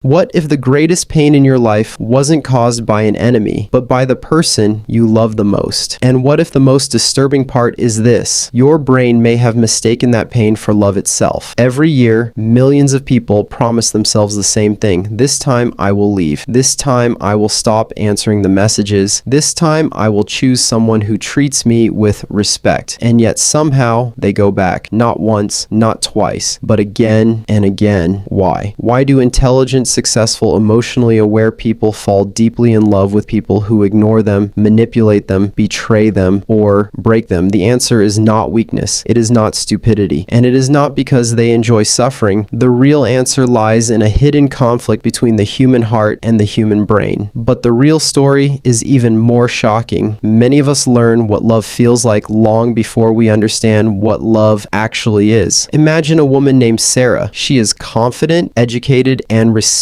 What if the greatest pain in your life wasn't caused by an enemy, but by the person you love the most? And what if the most disturbing part is this? Your brain may have mistaken that pain for love itself. Every year, millions of people promise themselves the same thing. This time I will leave. This time I will stop answering the messages. This time I will choose someone who treats me with respect. And yet somehow they go back. Not once, not twice, but again and again. Why? Why do intelligent, successful, emotionally aware people fall deeply in love with people who ignore them, manipulate them, betray them, or break them? The answer is not weakness. It is not stupidity. And it is not because they enjoy suffering. The real answer lies in a hidden conflict between the human heart and the human brain. But the real story is even more shocking. Many of us learn what love feels like long before we understand what love actually is. Imagine a woman named Sarah. She is confident, educated, and respected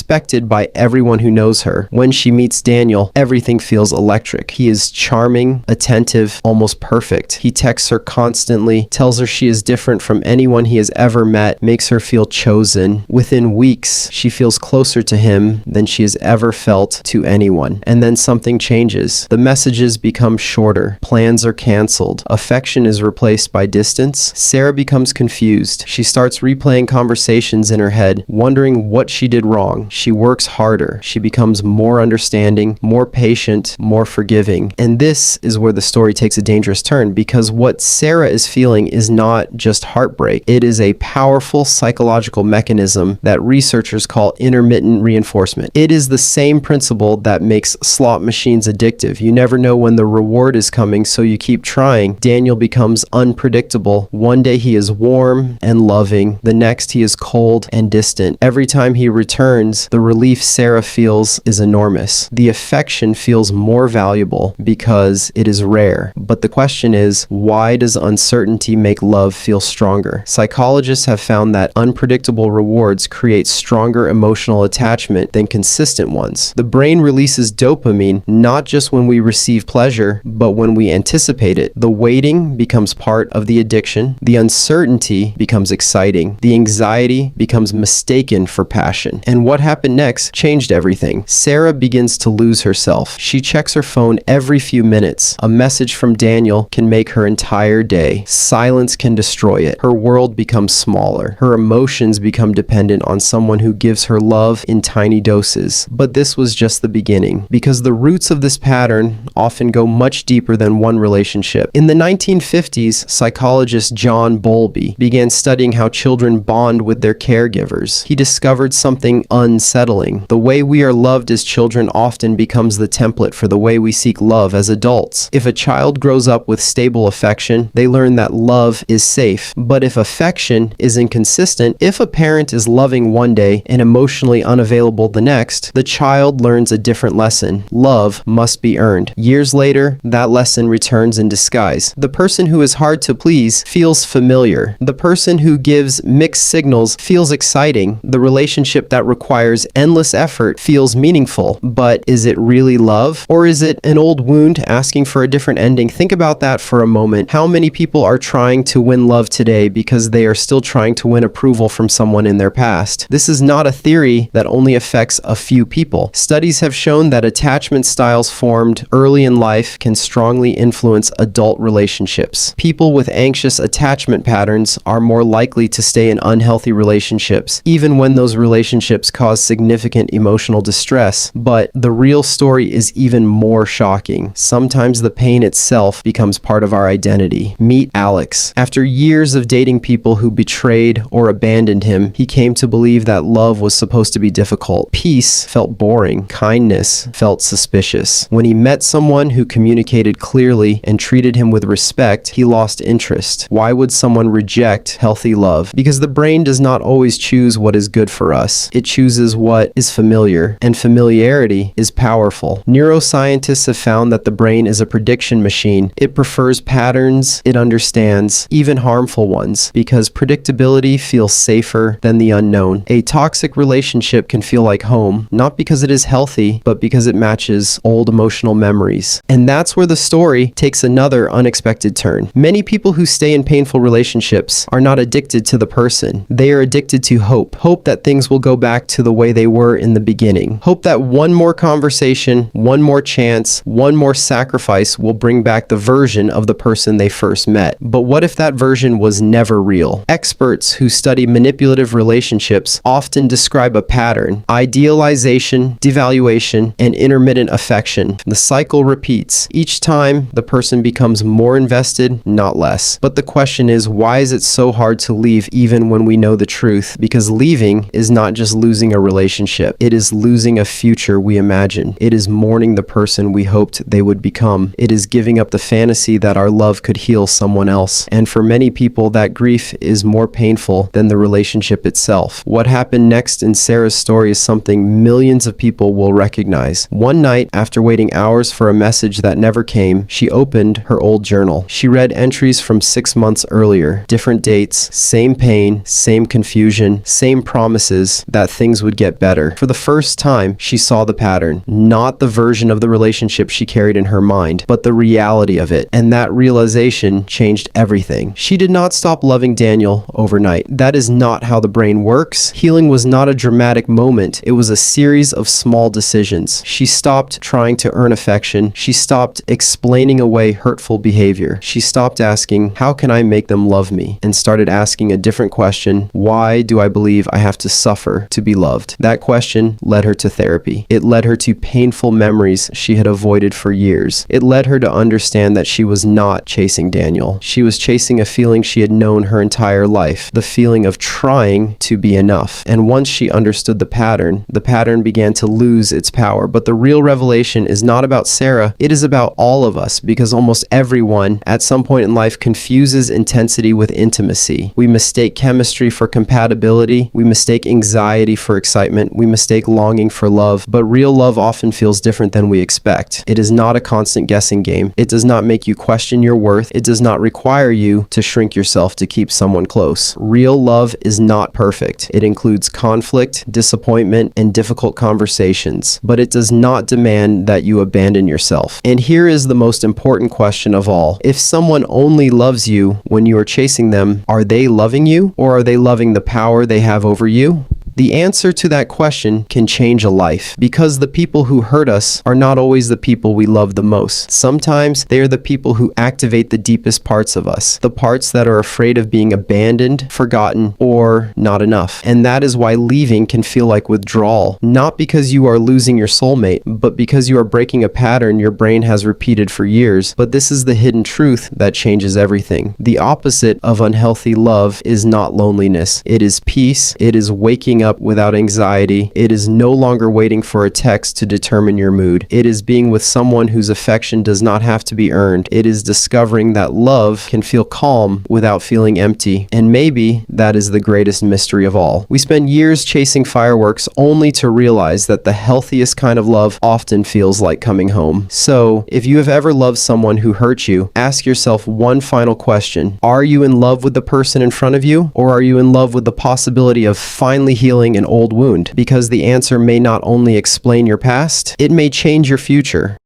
by everyone who knows her. When she meets Daniel, everything feels electric. He is charming, attentive, almost perfect. He texts her constantly, tells her she is different from anyone he has ever met, makes her feel chosen. Within weeks, she feels closer to him than she has ever felt to anyone. And then something changes. The messages become shorter. Plans are canceled. Affection is replaced by distance. Sarah becomes confused. She starts replaying conversations in her head, wondering what she did wrong. She works harder. She becomes more understanding, more patient, more forgiving. And this is where the story takes a dangerous turn, because what Sarah is feeling is not just heartbreak. It is a powerful psychological mechanism that researchers call intermittent reinforcement. It is the same principle that makes slot machines addictive. You never know when the reward is coming, so you keep trying. Daniel becomes unpredictable. One day he is warm and loving. The next he is cold and distant. Every time he returns, the relief Sarah feels is enormous. The affection feels more valuable because it is rare. But the question is, why does uncertainty make love feel stronger? Psychologists have found that unpredictable rewards create stronger emotional attachment than consistent ones. The brain releases dopamine not just when we receive pleasure, but when we anticipate it. The waiting becomes part of the addiction. The uncertainty becomes exciting. The anxiety becomes mistaken for passion. And what happened next changed everything. Sarah begins to lose herself. She checks her phone every few minutes. A message from Daniel can make her entire day. Silence can destroy it. Her world becomes smaller. Her emotions become dependent on someone who gives her love in tiny doses. But this was just the beginning, because the roots of this pattern often go much deeper than one relationship. In the 1950s, psychologist John Bowlby began studying how children bond with their caregivers. He discovered something unsettling. The way we are loved as children often becomes the template for the way we seek love as adults. If a child grows up with stable affection, they learn that love is safe. But if affection is inconsistent, if a parent is loving one day and emotionally unavailable the next, the child learns a different lesson. Love must be earned. Years later, that lesson returns in disguise. The person who is hard to please feels familiar. The person who gives mixed signals feels exciting. The relationship that requires endless effort feels meaningful. But is it really love? Or is it an old wound asking for a different ending? Think about that for a moment. How many people are trying to win love today because they are still trying to win approval from someone in their past? This is not a theory that only affects a few people. Studies have shown that attachment styles formed early in life can strongly influence adult relationships. People with anxious attachment patterns are more likely to stay in unhealthy relationships, even when those relationships cause significant emotional distress. But the real story is even more shocking. Sometimes the pain itself becomes part of our identity. Meet Alex. After years of dating people who betrayed or abandoned him, he came to believe that love was supposed to be difficult. Peace felt boring. Kindness felt suspicious. When he met someone who communicated clearly and treated him with respect, he lost interest. Why would someone reject healthy love? Because the brain does not always choose what is good for us. It chooses what is familiar, and familiarity is powerful. Neuroscientists have found that the brain is a prediction machine. It prefers patterns it understands, even harmful ones, because predictability feels safer than the unknown. A toxic relationship can feel like home, not because it is healthy, but because it matches old emotional memories. And that's where the story takes another unexpected turn. Many people who stay in painful relationships are not addicted to the person. They are addicted to hope. Hope that things will go back to the the way they were in the beginning. Hope that one more conversation, one more chance, one more sacrifice will bring back the version of the person they first met. But what if that version was never real? Experts who study manipulative relationships often describe a pattern: idealization, devaluation, and intermittent affection. The cycle repeats. Each time, the person becomes more invested, not less. But the question is, why is it so hard to leave even when we know the truth? Because leaving is not just losing a relationship. It is losing a future we imagine. It is mourning the person we hoped they would become. It is giving up the fantasy that our love could heal someone else. And for many people, that grief is more painful than the relationship itself. What happened next in Sarah's story is something millions of people will recognize. One night, after waiting hours for a message that never came, she opened her old journal. She read entries from 6 months earlier. Different dates, same pain, same confusion, same promises that things would get better. For the first time, she saw the pattern. Not the version of the relationship she carried in her mind, but the reality of it. And that realization changed everything. She did not stop loving Daniel overnight. That is not how the brain works. Healing was not a dramatic moment. It was a series of small decisions. She stopped trying to earn affection. She stopped explaining away hurtful behavior. She stopped asking, how can I make them love me? And started asking a different question: why do I believe I have to suffer to be loved? That question led her to therapy. It led her to painful memories she had avoided for years. It led her to understand that she was not chasing Daniel. She was chasing a feeling she had known her entire life, the feeling of trying to be enough. And once she understood the pattern began to lose its power. But the real revelation is not about Sarah. It is about all of us, because almost everyone at some point in life confuses intensity with intimacy. We mistake chemistry for compatibility. We mistake anxiety for excitement. We mistake longing for love. But real love often feels different than we expect. It is not a constant guessing game. It does not make you question your worth. It does not require you to shrink yourself to keep someone close. Real love is not perfect. It includes conflict, disappointment, and difficult conversations. But it does not demand that you abandon yourself. And here is the most important question of all. If someone only loves you when you are chasing them, are they loving you, or are they loving the power they have over you? The answer to that question can change a life, because the people who hurt us are not always the people we love the most. Sometimes they are the people who activate the deepest parts of us, the parts that are afraid of being abandoned, forgotten, or not enough. And that is why leaving can feel like withdrawal, not because you are losing your soulmate, but because you are breaking a pattern your brain has repeated for years. But this is the hidden truth that changes everything. The opposite of unhealthy love is not loneliness. It is peace. It is waking up without anxiety. It is no longer waiting for a text to determine your mood. It is being with someone whose affection does not have to be earned. It is discovering that love can feel calm without feeling empty. And maybe that is the greatest mystery of all. We spend years chasing fireworks only to realize that the healthiest kind of love often feels like coming home. So, if you have ever loved someone who hurt you, ask yourself one final question. Are you in love with the person in front of you, or are you in love with the possibility of finally healing an old wound? Because the answer may not only explain your past, it may change your future.